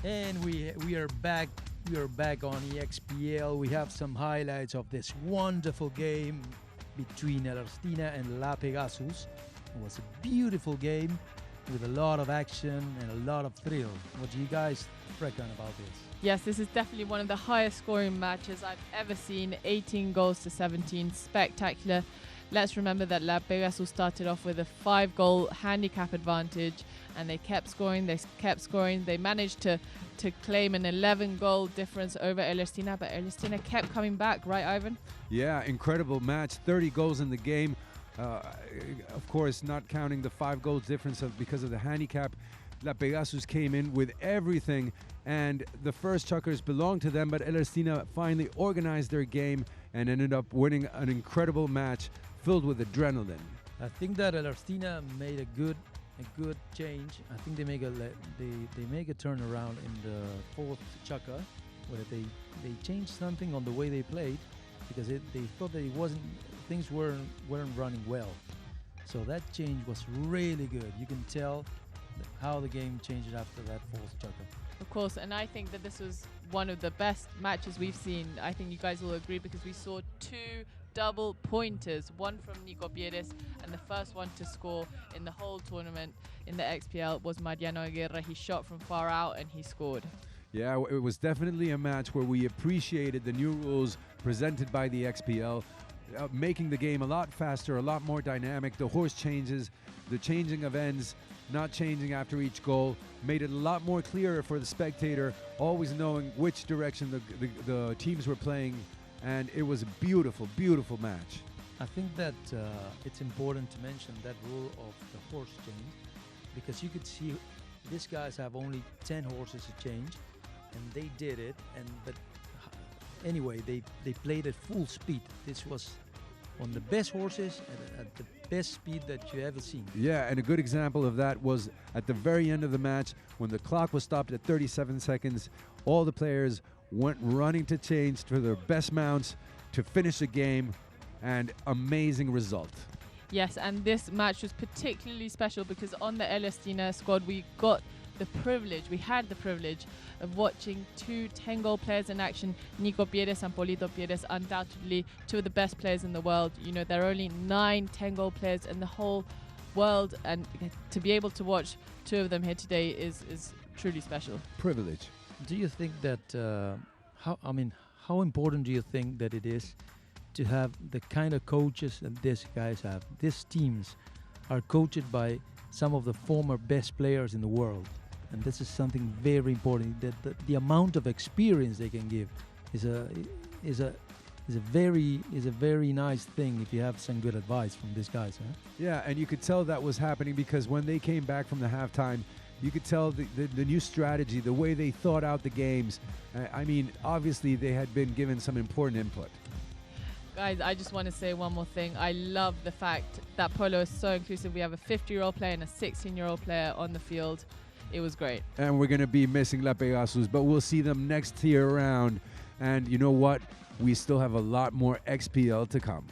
And we are back. We are back on EXPL. We have some highlights of this wonderful game between Ellerstina and La Pegasus. It was a beautiful game with a lot of action and a lot of thrill. What do you guys reckon about this? Yes, this is definitely one of the highest scoring matches I've ever seen. 18 goals to 17. Spectacular. Let's remember that La Pegasus started off with a 5-goal handicap advantage, and they kept scoring, They managed to claim an 11-goal difference over Ellerstina, but Ellerstina kept coming back, right, Ivan? Yeah, incredible match. 30 goals in the game. Of course, not counting the 5 goals difference because of the handicap. La Pegasus came in with everything, and the first chuckers belonged to them, but Ellerstina finally organized their game and ended up winning an incredible match filled with adrenaline. I think that Ellerstina made a good change. I think they make a turnaround in the fourth chukker, where they changed something on the way they played, because they thought that things weren't running well. So that change was really good. You can tell how the game changed after that fourth chukker. Of course, and I think that this was one of the best matches we've seen. I think you guys will agree, because we saw 2 double pointers, one from Nico Pieres, and the first one to score in the whole tournament in the XPL was Mariano Aguirre. He shot from far out and he scored. Yeah, it was definitely a match where we appreciated the new rules presented by the XPL, making the game a lot faster, a lot more dynamic. The horse changes, the changing of ends, not changing after each goal, made it a lot more clearer for the spectator, always knowing which direction the teams were playing, and it was a beautiful, beautiful match. I think that it's important to mention that rule of the horse change, because you could see these guys have only 10 horses to change, and they did it. But anyway, they played at full speed. This was on the best horses at the best speed that you ever seen. Yeah, and a good example of that was at the very end of the match, when the clock was stopped at 37 seconds, all the players went running to change to their best mounts to finish the game, and amazing result. Yes, and this match was particularly special because on the Ellerstina squad we had the privilege of watching 2 10-goal players in action, Nico Pieres and Polito Pieres, undoubtedly 2 of the best players in the world. You know, there are only 9 10-goal players in the whole world, and to be able to watch 2 of them here today is truly special. Privilege. Do you think that how important do you think that it is to have the kind of coaches that these guys have? These teams are coached by some of the former best players in the world, and this is something very important. That the amount of experience they can give is a very nice thing if you have some good advice from these guys. Huh? Yeah, and you could tell that was happening because when they came back from the halftime, you could tell the new strategy, the way they thought out the games. I mean, obviously they had been given some important input. Guys, I just want to say one more thing. I love the fact that Polo is so inclusive. We have a 50-year-old player and a 16-year-old player on the field. It was great. And we're going to be missing La Pegasus, but we'll see them next year around. And you know what? We still have a lot more XPL to come.